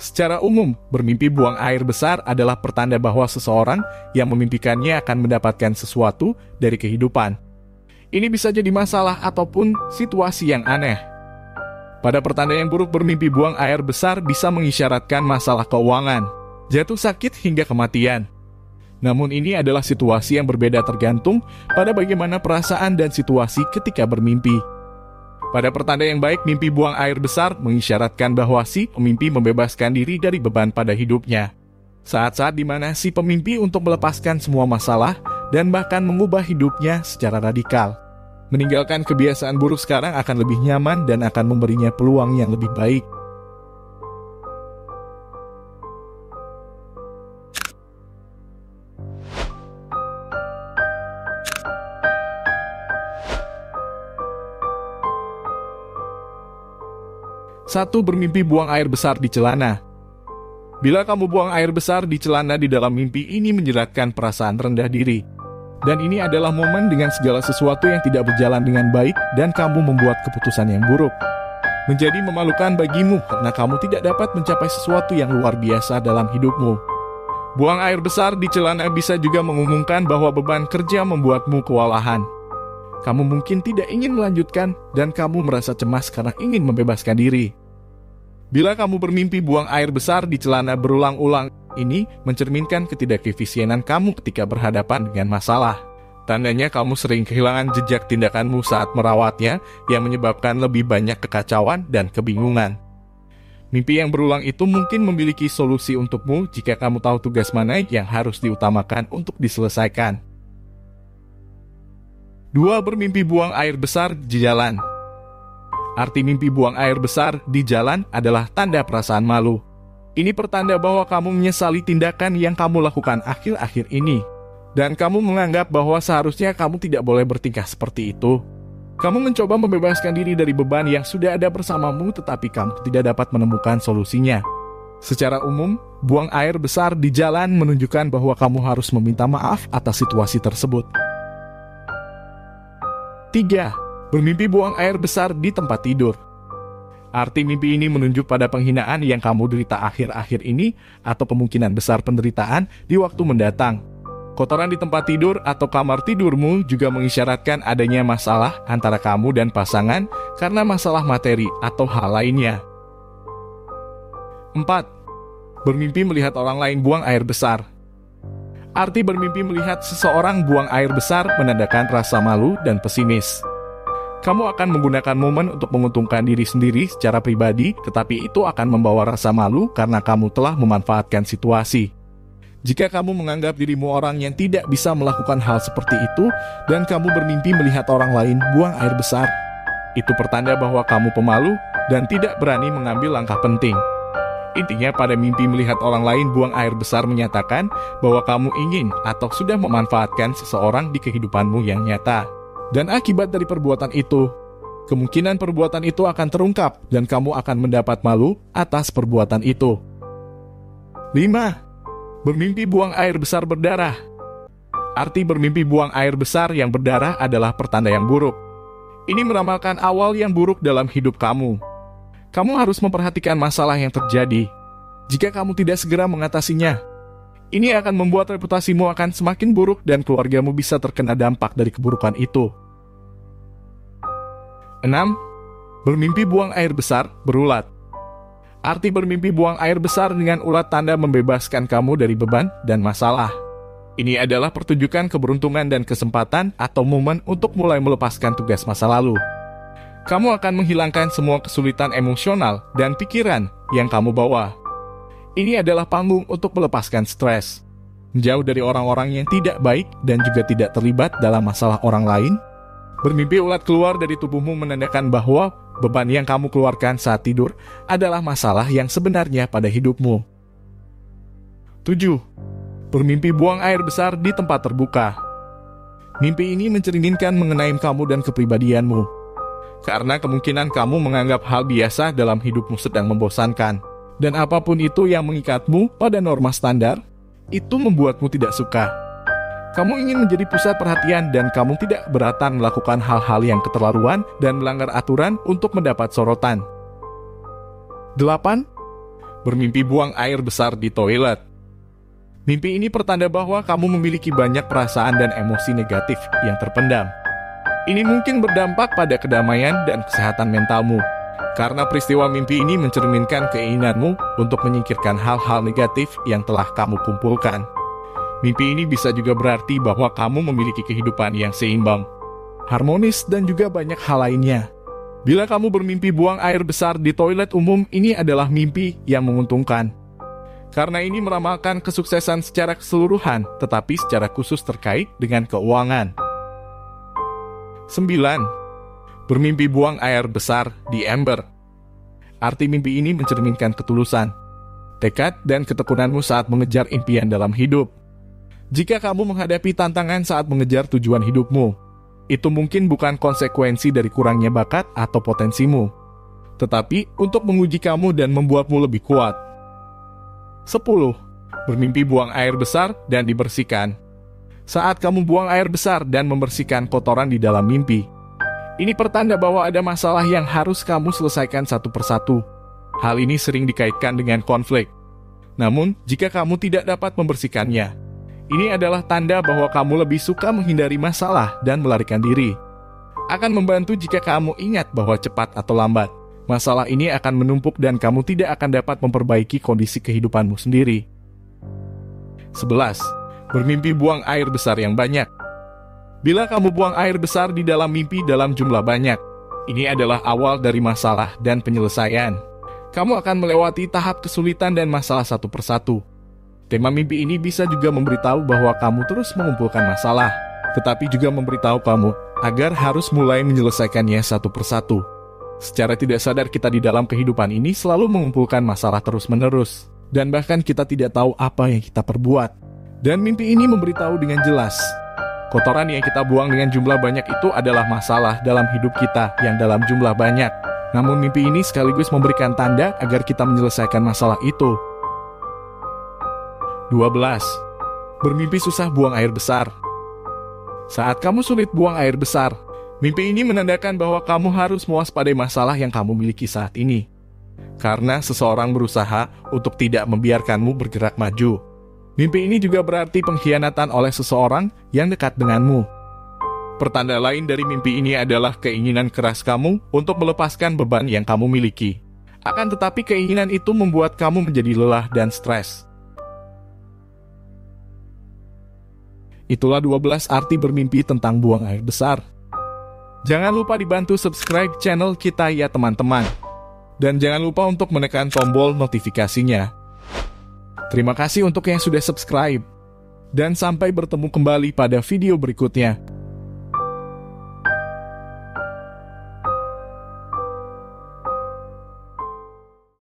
Secara umum, bermimpi buang air besar adalah pertanda bahwa seseorang yang memimpikannya akan mendapatkan sesuatu dari kehidupan. Ini bisa jadi masalah ataupun situasi yang aneh. Pada pertanda yang buruk, bermimpi buang air besar bisa mengisyaratkan masalah keuangan, jatuh sakit hingga kematian. Namun ini adalah situasi yang berbeda tergantung pada bagaimana perasaan dan situasi ketika bermimpi. Pada pertanda yang baik, mimpi buang air besar mengisyaratkan bahwa si pemimpi membebaskan diri dari beban pada hidupnya. Saat-saat di mana si pemimpi untuk melepaskan semua masalah dan bahkan mengubah hidupnya secara radikal. Meninggalkan kebiasaan buruk sekarang akan lebih nyaman dan akan memberinya peluang yang lebih baik. Satu, bermimpi buang air besar di celana. Bila kamu buang air besar di celana di dalam mimpi, ini menjeratkan perasaan rendah diri. Dan ini adalah momen dengan segala sesuatu yang tidak berjalan dengan baik dan kamu membuat keputusan yang buruk. Menjadi memalukan bagimu karena kamu tidak dapat mencapai sesuatu yang luar biasa dalam hidupmu. Buang air besar di celana bisa juga mengumumkan bahwa beban kerja membuatmu kewalahan. Kamu mungkin tidak ingin melanjutkan dan kamu merasa cemas karena ingin membebaskan diri. Bila kamu bermimpi buang air besar di celana berulang-ulang, ini mencerminkan ketidakefisienan kamu ketika berhadapan dengan masalah. Tandanya kamu sering kehilangan jejak tindakanmu saat merawatnya yang menyebabkan lebih banyak kekacauan dan kebingungan. Mimpi yang berulang itu mungkin memiliki solusi untukmu jika kamu tahu tugas mana yang harus diutamakan untuk diselesaikan. 2. Bermimpi buang air besar di jalan. Arti mimpi buang air besar di jalan adalah tanda perasaan malu. Ini pertanda bahwa kamu menyesali tindakan yang kamu lakukan akhir-akhir ini. Dan kamu menganggap bahwa seharusnya kamu tidak boleh bertingkah seperti itu. Kamu mencoba membebaskan diri dari beban yang sudah ada bersamamu, tetapi kamu tidak dapat menemukan solusinya. Secara umum, buang air besar di jalan menunjukkan bahwa kamu harus meminta maaf atas situasi tersebut. 3. Bermimpi buang air besar di tempat tidur. Arti mimpi ini menunjuk pada penghinaan yang kamu derita akhir-akhir ini atau kemungkinan besar penderitaan di waktu mendatang. Kotoran di tempat tidur atau kamar tidurmu juga mengisyaratkan adanya masalah antara kamu dan pasangan karena masalah materi atau hal lainnya. 4. Bermimpi melihat orang lain buang air besar. Arti bermimpi melihat seseorang buang air besar menandakan rasa malu dan pesimis. Kamu akan menggunakan momen untuk menguntungkan diri sendiri secara pribadi, tetapi itu akan membawa rasa malu karena kamu telah memanfaatkan situasi. Jika kamu menganggap dirimu orang yang tidak bisa melakukan hal seperti itu, dan kamu bermimpi melihat orang lain buang air besar, itu pertanda bahwa kamu pemalu dan tidak berani mengambil langkah penting. Intinya, pada mimpi melihat orang lain buang air besar menyatakan bahwa kamu ingin atau sudah memanfaatkan seseorang di kehidupanmu yang nyata. Dan akibat dari perbuatan itu, kemungkinan perbuatan itu akan terungkap dan kamu akan mendapat malu atas perbuatan itu. 5. Bermimpi buang air besar berdarah. Arti bermimpi buang air besar yang berdarah adalah pertanda yang buruk. Ini meramalkan awal yang buruk dalam hidup kamu. Kamu harus memperhatikan masalah yang terjadi. Jika kamu tidak segera mengatasinya, ini akan membuat reputasimu akan semakin buruk dan keluargamu bisa terkena dampak dari keburukan itu. 6. Bermimpi buang air besar berulat. Arti bermimpi buang air besar dengan ulat tanda membebaskan kamu dari beban dan masalah. Ini adalah pertunjukan keberuntungan dan kesempatan atau momen untuk mulai melepaskan tugas masa lalu. Kamu akan menghilangkan semua kesulitan emosional dan pikiran yang kamu bawa. Ini adalah panggung untuk melepaskan stres. Menjauh dari orang-orang yang tidak baik dan juga tidak terlibat dalam masalah orang lain. Bermimpi ulat keluar dari tubuhmu menandakan bahwa beban yang kamu keluarkan saat tidur adalah masalah yang sebenarnya pada hidupmu. 7. Bermimpi buang air besar di tempat terbuka. Mimpi ini mencerminkan mengenai kamu dan kepribadianmu. Karena kemungkinan kamu menganggap hal biasa dalam hidupmu sedang membosankan. Dan apapun itu yang mengikatmu pada norma standar, itu membuatmu tidak suka. Kamu ingin menjadi pusat perhatian dan kamu tidak keberatan melakukan hal-hal yang keterlaluan dan melanggar aturan untuk mendapat sorotan. 8. Bermimpi buang air besar di toilet. Mimpi ini pertanda bahwa kamu memiliki banyak perasaan dan emosi negatif yang terpendam. Ini mungkin berdampak pada kedamaian dan kesehatan mentalmu, karena peristiwa mimpi ini mencerminkan keinginanmu untuk menyingkirkan hal-hal negatif yang telah kamu kumpulkan. Mimpi ini bisa juga berarti bahwa kamu memiliki kehidupan yang seimbang, harmonis, dan juga banyak hal lainnya. Bila kamu bermimpi buang air besar di toilet umum, ini adalah mimpi yang menguntungkan. Karena ini meramalkan kesuksesan secara keseluruhan, tetapi secara khusus terkait dengan keuangan. 9. Bermimpi buang air besar di ember. Arti mimpi ini mencerminkan ketulusan, tekad, dan ketekunanmu saat mengejar impian dalam hidup. Jika kamu menghadapi tantangan saat mengejar tujuan hidupmu, itu mungkin bukan konsekuensi dari kurangnya bakat atau potensimu, tetapi untuk menguji kamu dan membuatmu lebih kuat. 10. Bermimpi buang air besar dan dibersihkan. Saat kamu buang air besar dan membersihkan kotoran di dalam mimpi, ini pertanda bahwa ada masalah yang harus kamu selesaikan satu persatu. Hal ini sering dikaitkan dengan konflik. Namun, jika kamu tidak dapat membersihkannya, ini adalah tanda bahwa kamu lebih suka menghindari masalah dan melarikan diri. Akan membantu jika kamu ingat bahwa cepat atau lambat, masalah ini akan menumpuk dan kamu tidak akan dapat memperbaiki kondisi kehidupanmu sendiri. 11. Bermimpi buang air besar yang banyak. Bila kamu buang air besar di dalam mimpi dalam jumlah banyak, ini adalah awal dari masalah dan penyelesaian. Kamu akan melewati tahap kesulitan dan masalah satu persatu. Tema mimpi ini bisa juga memberitahu bahwa kamu terus mengumpulkan masalah, tetapi juga memberitahu kamu agar harus mulai menyelesaikannya satu persatu. Secara tidak sadar kita di dalam kehidupan ini selalu mengumpulkan masalah terus-menerus, dan bahkan kita tidak tahu apa yang kita perbuat. Dan mimpi ini memberitahu dengan jelas, kotoran yang kita buang dengan jumlah banyak itu adalah masalah dalam hidup kita yang dalam jumlah banyak. Namun mimpi ini sekaligus memberikan tanda agar kita menyelesaikan masalah itu. 12. Bermimpi susah buang air besar. Saat kamu sulit buang air besar, mimpi ini menandakan bahwa kamu harus mewaspadai masalah yang kamu miliki saat ini. Karena seseorang berusaha untuk tidak membiarkanmu bergerak maju. Mimpi ini juga berarti pengkhianatan oleh seseorang yang dekat denganmu. Pertanda lain dari mimpi ini adalah keinginan keras kamu untuk melepaskan beban yang kamu miliki. Akan tetapi keinginan itu membuat kamu menjadi lelah dan stres. Itulah 12 arti bermimpi tentang buang air besar. Jangan lupa dibantu subscribe channel kita ya teman-teman. Dan jangan lupa untuk menekan tombol notifikasinya. Terima kasih untuk yang sudah subscribe. Dan sampai bertemu kembali pada video berikutnya.